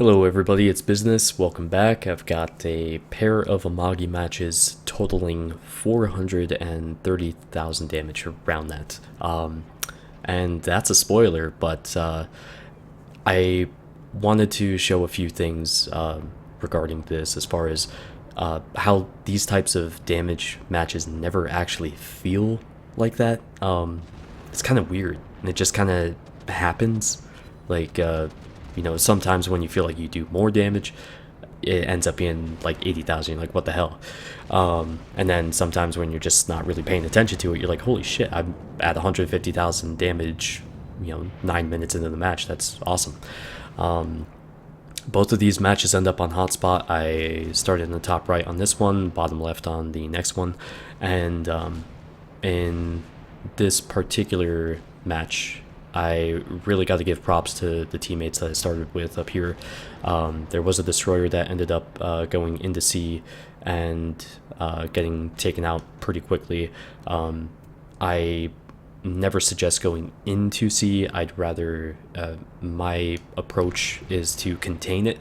Hello everybody, it's Business. Welcome back. I've got a pair of Amagi matches totaling 430,000 damage around that. And that's a spoiler, but I wanted to show a few things regarding this as far as how these types of damage matches never actually feel like that. It's kind of weird, and it just kind of happens. Like, sometimes when you feel like you do more damage, it ends up being like 80,000. You're like, what the hell? And then sometimes when you're just not really paying attention to it, you're like, holy shit, I'm at 150,000 damage, 9 minutes into the match. That's awesome. Both of these matches end up on hotspot. I started in the top right on this one, bottom left on the next one, and in this particular match, I really got to give props to the teammates that I started with up here. There was a destroyer that ended up going into sea and getting taken out pretty quickly. I never suggest going into sea. I'd rather, my approach is to contain it,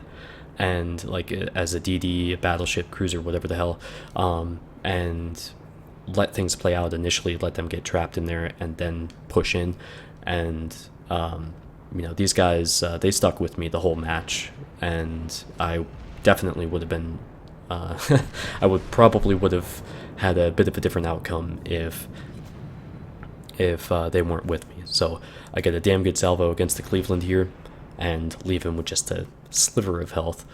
and like as a DD, a battleship, cruiser, whatever the hell, and let things play out initially, let them get trapped in there, and then push in. And these guys, they stuck with me the whole match, and I definitely would have been I would have had a bit of a different outcome if they weren't with me. So I get a damn good salvo against the Cleveland here and leave him with just a sliver of health.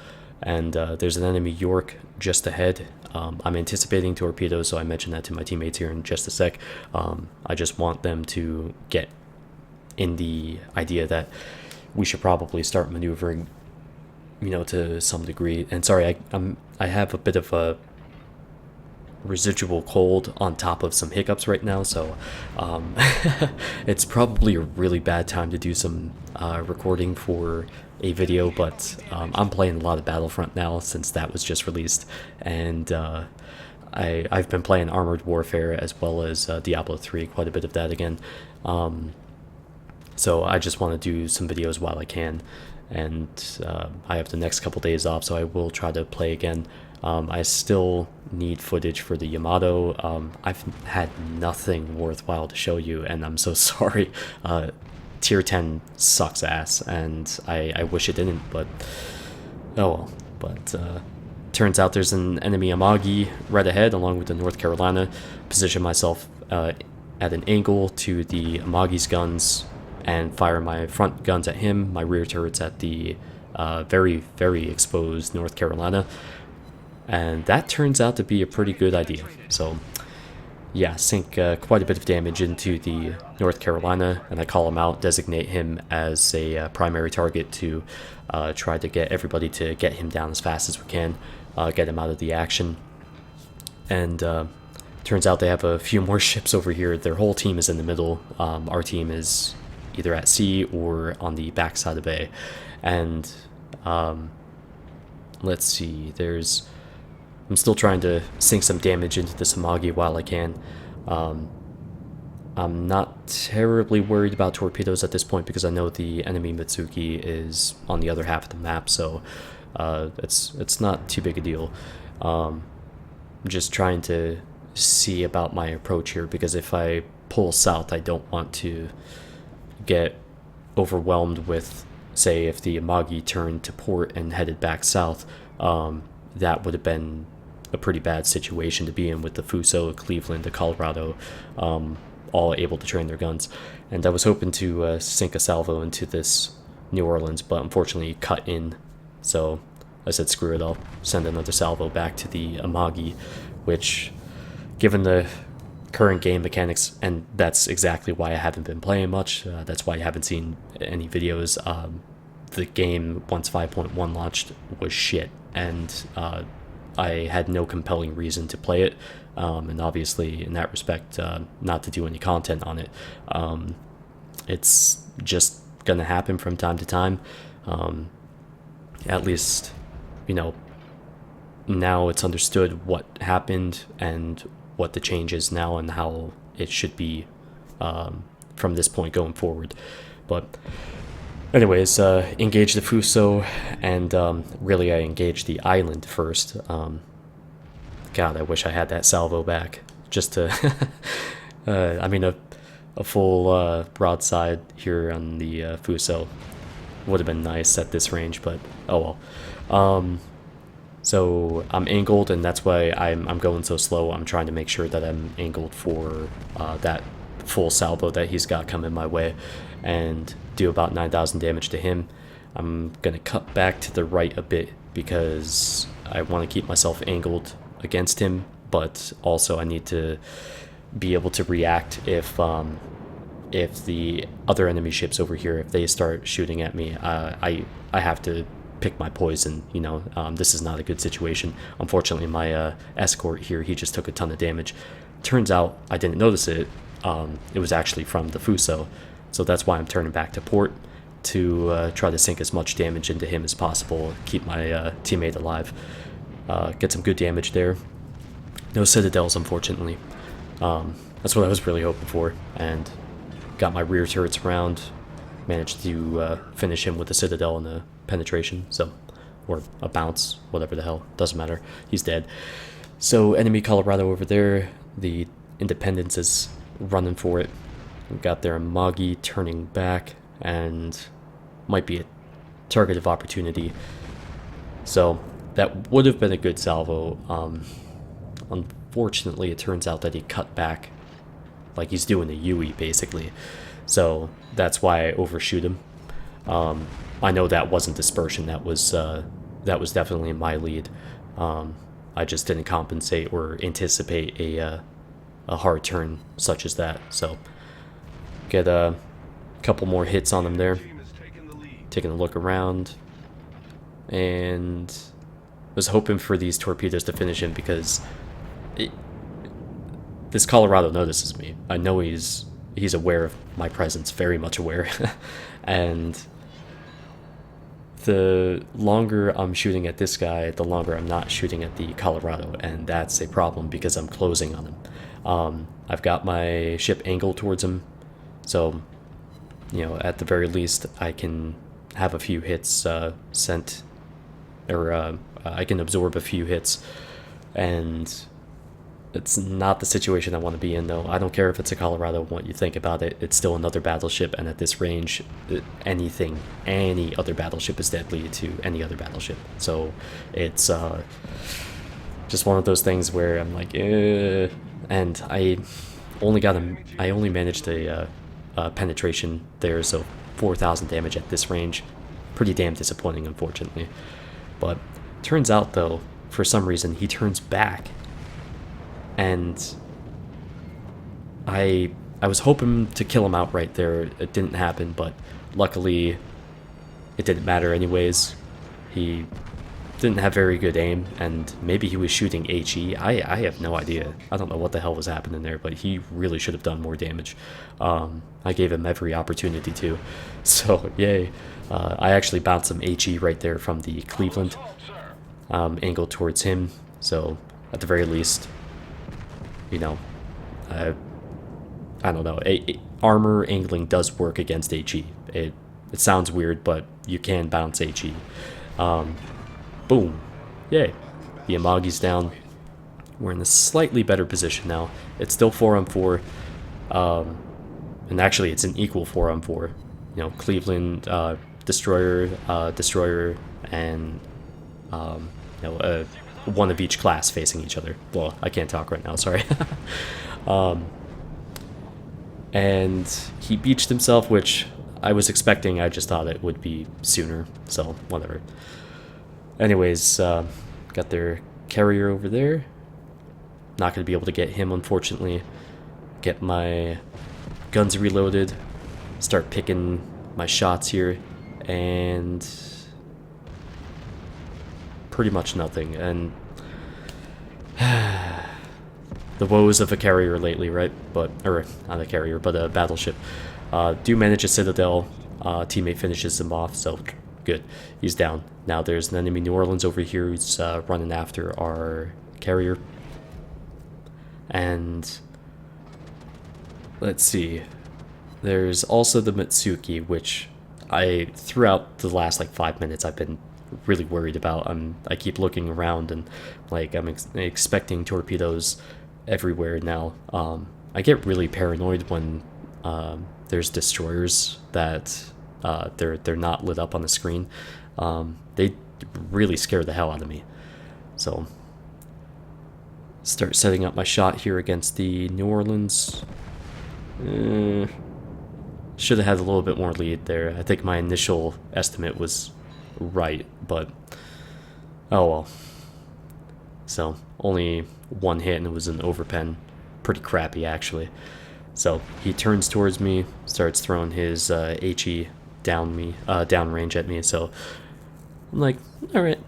And there's an enemy York just ahead. I'm anticipating torpedoes, so I mentioned that to my teammates here in just a sec. I just want them to get in the idea that we should probably start maneuvering, to some degree. And sorry, I have a bit of a residual cold on top of some hiccups right now, so it's probably a really bad time to do some recording for a video, but I'm playing a lot of Battlefront now since that was just released, and I've been playing Armored Warfare as well as Diablo 3, quite a bit of that again. So I just want to do some videos while I can, and I have the next couple days off, so I will try to play again. I still need footage for the Yamato. I've had nothing worthwhile to show you, and I'm so sorry. Tier 10 sucks ass, and I wish it didn't, but oh well. But turns out there's an enemy Amagi right ahead, along with the North Carolina. Position myself at an angle to the Amagi's guns and fire my front guns at him, my rear turrets at the very, very exposed North Carolina. And that turns out to be a pretty good idea. So yeah, sink quite a bit of damage into the North Carolina, and I call him out, designate him as a primary target to try to get everybody to get him down as fast as we can, get him out of the action. And turns out they have a few more ships over here. Their whole team is in the middle. Our team is either at sea or on the backside of A. And let's see, I'm still trying to sink some damage into this Amagi while I can. I'm not terribly worried about torpedoes at this point because I know the enemy Mitsuki is on the other half of the map, so it's not too big a deal. I'm just trying to see about my approach here, because if I pull south, I don't want to get overwhelmed with, say, if the Amagi turned to port and headed back south. That would have been a pretty bad situation to be in, with the Fuso, Cleveland, the Colorado, all able to train their guns. And I was hoping to sink a salvo into this New Orleans, but unfortunately cut in. So I said, screw it, I'll send another salvo back to the Amagi, which, given the current game mechanics, and that's exactly why I haven't been playing much, that's why I haven't seen any videos. The game, once 5.1 launched, was shit, and I had no compelling reason to play it, and obviously in that respect, not to do any content on it. It's just gonna happen from time to time. At least, now it's understood what happened and what the change is now and how it should be from this point going forward. But Anyways, engage the Fuso, and really I engaged the island first. God, I wish I had that salvo back, just to, I mean, a full broadside here on the Fuso would have been nice at this range, but oh well. So I'm angled, and that's why I'm going so slow. I'm trying to make sure that I'm angled for that full salvo that he's got coming my way, and do about 9,000 damage to him. I'm gonna cut back to the right a bit because I want to keep myself angled against him, but also I need to be able to react if the other enemy ships over here, if they start shooting at me. I have to pick my poison. You know, this is not a good situation. Unfortunately, my escort here, he just took a ton of damage. Turns out I didn't notice it. It was actually from the Fuso, so that's why I'm turning back to port to try to sink as much damage into him as possible, keep my teammate alive, get some good damage there. No citadels, unfortunately. That's what I was really hoping for, and got my rear turrets around, managed to finish him with a citadel and a penetration, so, or a bounce, whatever the hell, doesn't matter, he's dead. So enemy Colorado over there, the Independence is running for it. We've got their Amagi turning back, and might be a target of opportunity. So that would have been a good salvo. Unfortunately, it turns out that he cut back like he's doing a Yui, basically. So that's why I overshoot him. I know that wasn't dispersion. That was definitely my lead. I just didn't compensate or anticipate a hard turn such as that. So get a couple more hits on him there. Taking a look around, and was hoping for these torpedoes to finish him because this Colorado notices me. I know he's aware of my presence, very much aware. And the longer I'm shooting at this guy, the longer I'm not shooting at the Colorado, and that's a problem because I'm closing on him. I've got my ship angled towards him, so, you know, at the very least I can have a few hits sent, or I can absorb a few hits, and it's not the situation I want to be in, though. I don't care if it's a Colorado, what you think about it. It's still another battleship, and at this range, any other battleship is deadly to any other battleship. So it's just one of those things where I'm like, and I only managed a penetration there, so 4,000 damage at this range. Pretty damn disappointing, unfortunately. But turns out, though, for some reason, he turns back. And I was hoping to kill him outright there. It didn't happen, but luckily it didn't matter anyways. He didn't have very good aim, and maybe he was shooting HE. I have no idea. I don't know what the hell was happening there, but he really should have done more damage. I gave him every opportunity to. So, yay. I actually bounced some HE right there from the Cleveland, angled towards him. So, at the very least, you know, I don't know. Armor angling does work against HE. It sounds weird, but you can bounce HE. Boom. Yay. The Amagi's down. We're in a slightly better position now. It's still 4-on-4. And actually, it's an equal 4-on-4. You know, Cleveland, destroyer, and you know, one of each class facing each other. Well, I can't talk right now, sorry. And he beached himself, which I was expecting. I just thought it would be sooner, so whatever. Anyways, got their carrier over there. Not going to be able to get him, unfortunately. Get my guns reloaded. Start picking my shots here. And pretty much nothing. And the woes of a carrier lately, right? But, or not a carrier, but a battleship. Do manage a citadel. Teammate finishes him off, so good. He's down. Now there's an enemy New Orleans over here who's running after our carrier. And let's see. There's also the Mitsuki, which throughout the last like 5 minutes, I've been really worried about. I keep looking around and like I'm expecting torpedoes everywhere now. I get really paranoid when there's destroyers that they're not lit up on the screen. They really scare the hell out of me. So start setting up my shot here against the New Orleans. Should have had a little bit more lead there. I think my initial estimate was right, but oh well. So only one hit and it was an overpen. Pretty crappy actually. So he turns towards me, starts throwing his HE downrange at me. So I'm like, all right.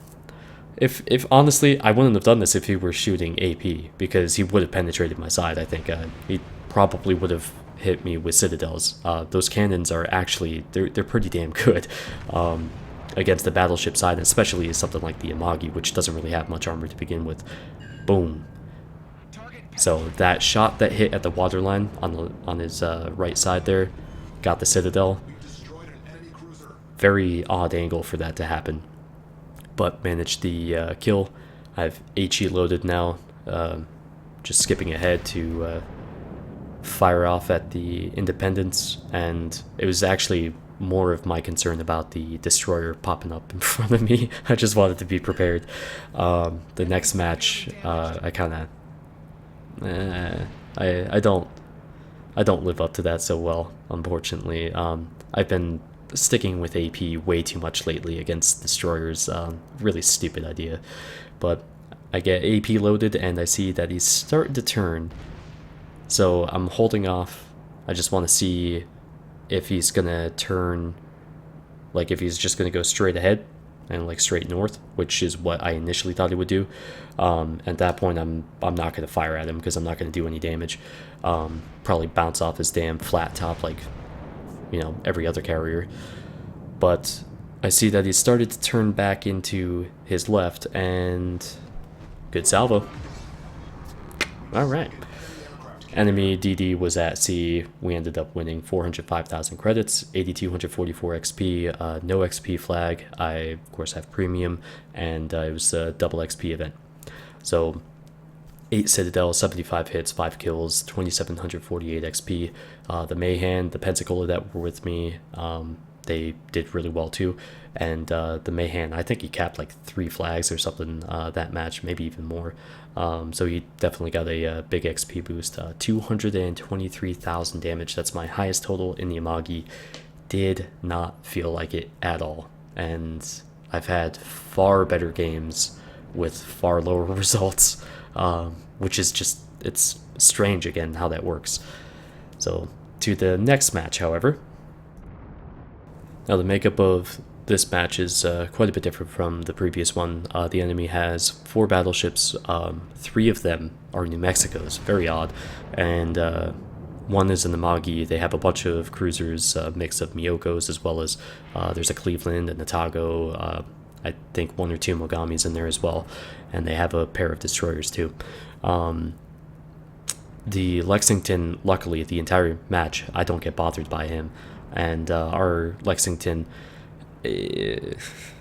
If honestly, I wouldn't have done this if he were shooting AP, because he would have penetrated my side. I think he probably would have hit me with citadels. Those cannons are actually they're pretty damn good against the battleship side, especially something like the Amagi, which doesn't really have much armor to begin with. Boom. So that shot that hit at the waterline on his right side there got the citadel. Very odd angle for that to happen, but managed the kill. I have HE loaded now, just skipping ahead to fire off at the Independence, and it was actually more of my concern about the destroyer popping up in front of me. I just wanted to be prepared. The next match, I kind of I don't live up to that so well, unfortunately. I've been sticking with AP way too much lately against destroyers. Really stupid idea, but I get AP loaded and I see that he's starting to turn, so I'm holding off. I just want to see if he's gonna turn, like if he's just gonna go straight ahead and like straight north, which is what I initially thought he would do. At that point, I'm not gonna fire at him because I'm not gonna do any damage. Probably bounce off his damn flat top like, you know, every other carrier. But I see that he started to turn back into his left, and good salvo. All right. Enemy DD was at sea. We ended up winning 405,000 credits, 8,244 XP, no XP flag. I, of course, have premium, and it was a double XP event. So 8 Citadel, 75 hits, 5 kills, 2,748 XP. The Mayhan, the Pensacola that were with me, they did really well too. And the Mayhan, I think he capped like 3 flags or something that match, maybe even more. So he definitely got a big XP boost. 223,000 damage. That's my highest total in the Amagi. Did not feel like it at all. And I've had far better games with far lower results, which is just, it's strange again how that works. So to the next match, however. Now the makeup of this match is quite a bit different from the previous one. The enemy has 4 battleships. 3 of them are New Mexico's, very odd, and 1 is an Amagi. They have a bunch of cruisers, a mix of Miyokos, as well as there's a Cleveland and a Tago. I think 1 or 2 Mogamis in there as well, and they have a pair of destroyers too. The Lexington, luckily, the entire match, I don't get bothered by him, and our Lexington,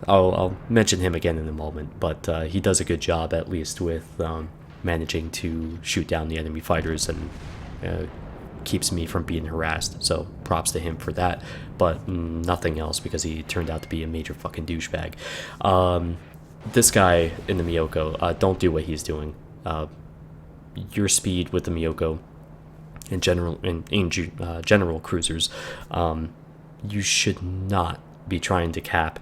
I'll mention him again in a moment, but he does a good job at least with managing to shoot down the enemy fighters and keeps me from being harassed, so props to him for that, but nothing else because he turned out to be a major fucking douchebag. This guy in the Miyoko, don't do what he's doing. Your speed with the Miyoko in general cruisers, you should not be trying to cap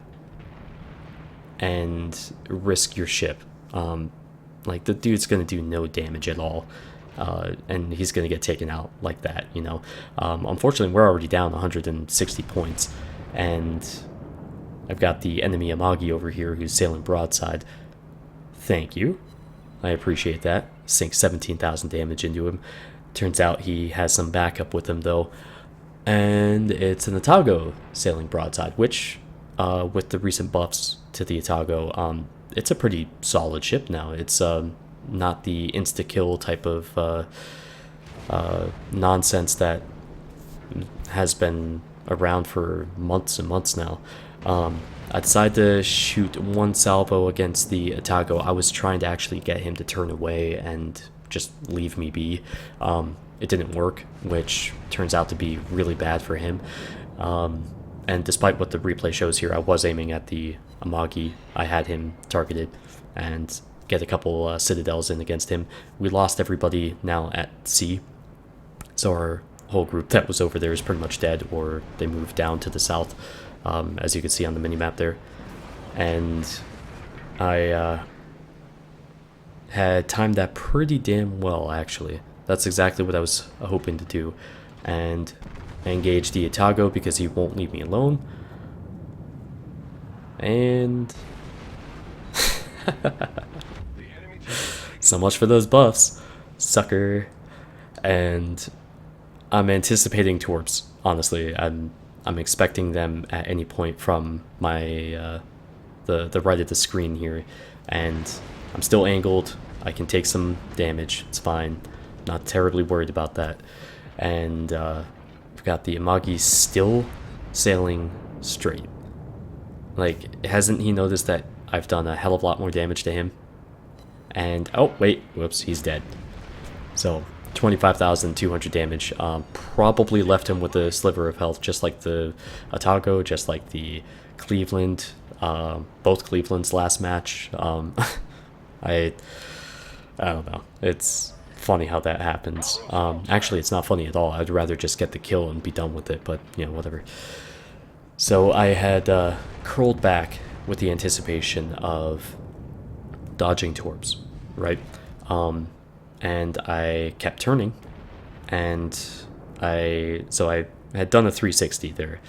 and risk your ship. Like, the dude's gonna do no damage at all, and he's gonna get taken out like that, you know. Unfortunately, we're already down 160 points, and I've got the enemy Amagi over here who's sailing broadside. Thank you, I appreciate that. Sink 17,000 damage into him. Turns out he has some backup with him though, and it's an Atago sailing broadside, which with the recent buffs to the Atago, it's a pretty solid ship now. It's not the insta-kill type of nonsense that has been around for months and months now. I decided to shoot one salvo against the Atago. I was trying to actually get him to turn away and just leave me be. It didn't work, which turns out to be really bad for him. And despite what the replay shows here, I was aiming at the Amagi. I had him targeted and get a couple citadels in against him. We lost everybody now at sea, so our whole group that was over there is pretty much dead, or they moved down to the south, as you can see on the minimap there. And I had timed that pretty damn well, actually. That's exactly what I was hoping to do. And I engaged the Atago because he won't leave me alone. And so much for those buffs, sucker. And I'm anticipating torps, honestly. I'm expecting them at any point from my the right of the screen here, and I'm still angled. I can take some damage, it's fine. Not terribly worried about that. And we've got the Amagi still sailing straight. Like, hasn't he noticed that I've done a hell of a lot more damage to him? And, oh, wait, whoops, he's dead. So, 25,200 damage. Probably left him with a sliver of health, just like the Atago, just like the Cleveland, both Cleveland's last match. I don't know. It's funny how that happens. Actually, it's not funny at all. I'd rather just get the kill and be done with it, but, you know, whatever. So I had curled back with the anticipation of dodging torps, right? And I kept turning, and I had done a 360 there.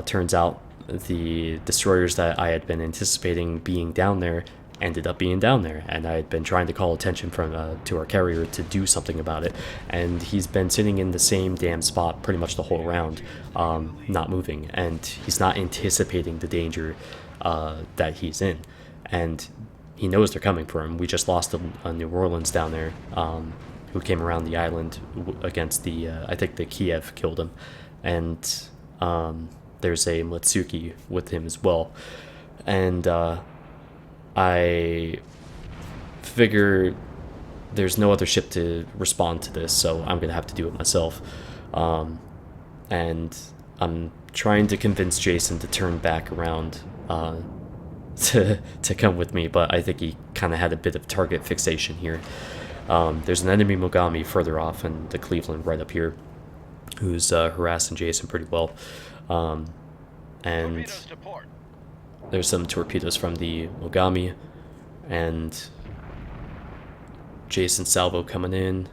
Turns out the destroyers that I had been anticipating being down there ended up being down there, and I had been trying to call attention from to our carrier to do something about it, and he's been sitting in the same damn spot pretty much the whole round, not moving, and he's not anticipating the danger that he's in, and he knows they're coming for him. We just lost a New Orleans down there, who came around the island against the I think the Kiev killed him, and there's a Matsuki with him as well, and I figure there's no other ship to respond to this, so I'm gonna have to do it myself. And I'm trying to convince Jason to turn back around to come with me, but I think he kind of had a bit of target fixation here. There's an enemy Mogami further off, and the Cleveland right up here, who's harassing Jason pretty well. And there's some torpedoes from the Mogami, and Jason salvo coming in.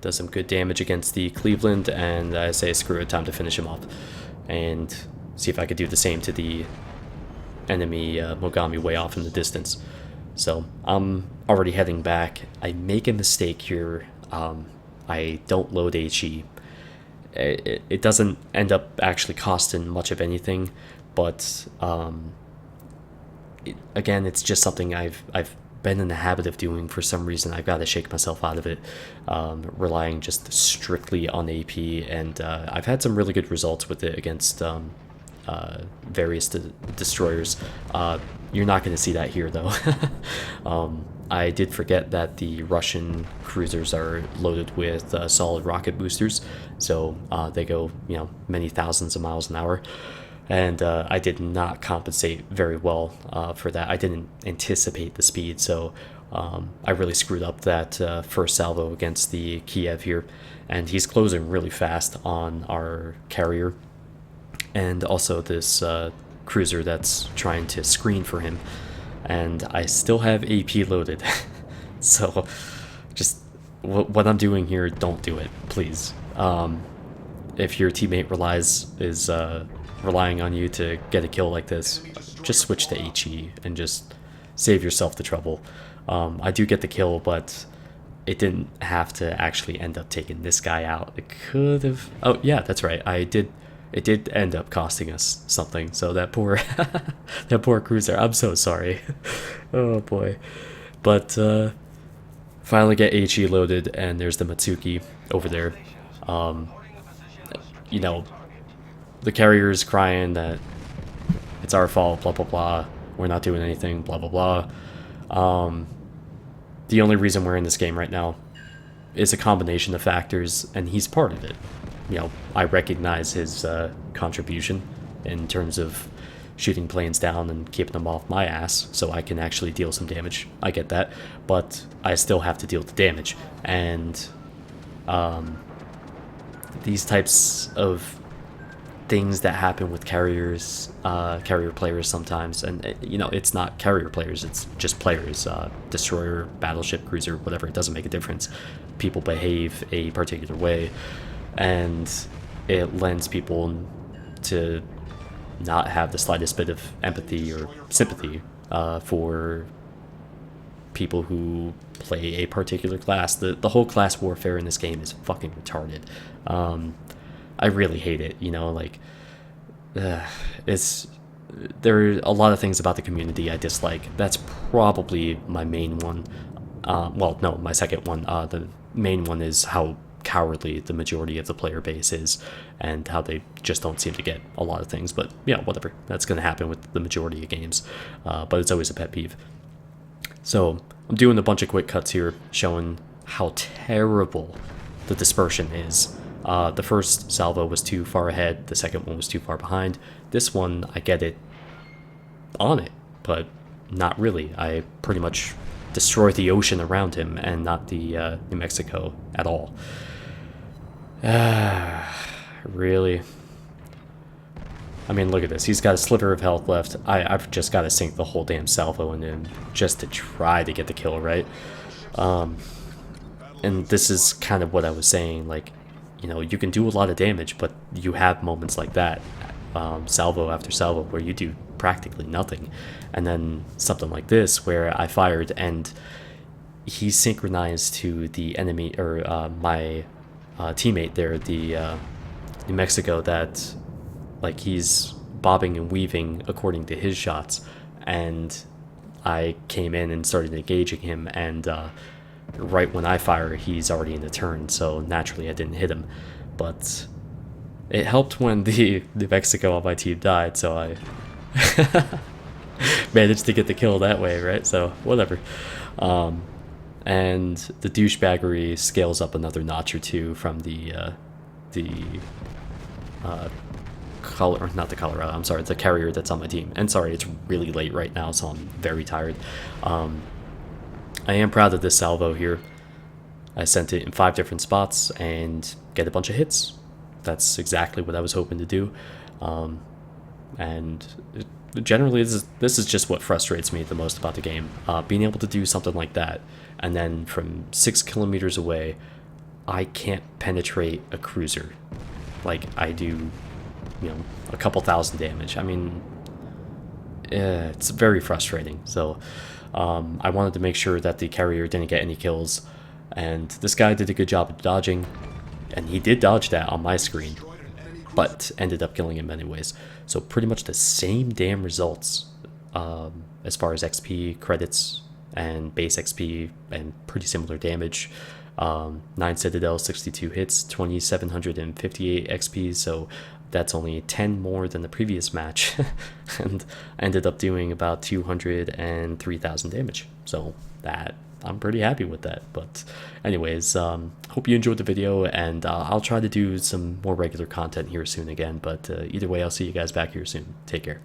Does some good damage against the Cleveland, and I say screw it, time to finish him off. And see if I could do the same to the enemy Mogami way off in the distance. So I'm already heading back. I make a mistake here. I don't load HE. It doesn't end up actually costing much of anything, but again, it's just something I've been in the habit of doing for some reason. I've got to shake myself out of it, relying just strictly on AP, and I've had some really good results with it against various destroyers. You're not going to see that here, though. I did forget that the Russian cruisers are loaded with solid rocket boosters, so they go, you know, many thousands of miles an hour. And I did not compensate very well for that. I didn't anticipate the speed, so I really screwed up that first salvo against the Kiev here. And he's closing really fast on our carrier, and also this cruiser that's trying to screen for him. And I still have AP loaded. So just what I'm doing here, don't do it, please. If your teammate is relying on you to get a kill like this, just switch to HE and just save yourself the trouble. I do get the kill, but it didn't have to actually end up taking this guy out. It could have. Oh yeah, that's right. It did end up costing us something. So that poor that poor cruiser. I'm so sorry. Oh boy. But finally get HE loaded, and there's the Matsuki over there. You know, the carrier is crying that it's our fault, blah blah blah, we're not doing anything, blah blah blah. The only reason we're in this game right now is a combination of factors, and he's part of it. You know, I recognize his contribution in terms of shooting planes down and keeping them off my ass so I can actually deal some damage. I get that, but I still have to deal with the damage. And these types of things that happen with carriers, carrier players sometimes, and you know, it's not carrier players, it's just players, destroyer, battleship, cruiser, whatever, it doesn't make a difference. People behave a particular way, and it lends people to not have the slightest bit of empathy or sympathy for people who play a particular class. The whole class warfare in this game is fucking retarded. I really hate it, you know, like, there are a lot of things about the community I dislike. That's probably my main one. Well, no, my second one. The main one is how cowardly the majority of the player base is, and how they just don't seem to get a lot of things. But yeah, whatever, that's going to happen with the majority of games, but it's always a pet peeve. So I'm doing a bunch of quick cuts here showing how terrible the dispersion is. The first salvo was too far ahead, the second one was too far behind. This one, I get it on it, but not really. I pretty much destroyed the ocean around him and not the New Mexico at all. Really? I mean, look at this. He's got a sliver of health left. I've just got to sink the whole damn salvo into him just to try to get the kill, right? And this is kind of what I was saying, like, you know, you can do a lot of damage, but you have moments like that, salvo after salvo, where you do practically nothing. And then something like this, where I fired and he synchronized to the enemy, or my teammate there, the New Mexico, that, like, he's bobbing and weaving according to his shots. And I came in and started engaging him, and right when I fire, he's already in the turn, so naturally I didn't hit him. But it helped when the New Mexico on my team died, so I managed to get the kill that way, right? So whatever. And the douchebaggery scales up another notch or two from the color, not the Colorado, I'm sorry, the carrier that's on my team. And sorry, it's really late right now, so I'm very tired. I am proud of this salvo here. I sent it in 5 different spots and get a bunch of hits. That's exactly what I was hoping to do. And generally, this is just what frustrates me the most about the game. Being able to do something like that, and then from 6 kilometers away, I can't penetrate a cruiser like I do, you know, a couple thousand damage. I mean, it's very frustrating. So I wanted to make sure that the carrier didn't get any kills, and this guy did a good job of dodging, and he did dodge that on my screen, but ended up killing him anyways. So pretty much the same damn results as far as XP, credits, and base XP, and pretty similar damage. 9 Citadel, 62 hits, 2,758 XP, so that's only 10 more than the previous match, and I ended up doing about 203,000 damage, so that, I'm pretty happy with that. But anyways, hope you enjoyed the video, and I'll try to do some more regular content here soon again, but either way, I'll see you guys back here soon. Take care.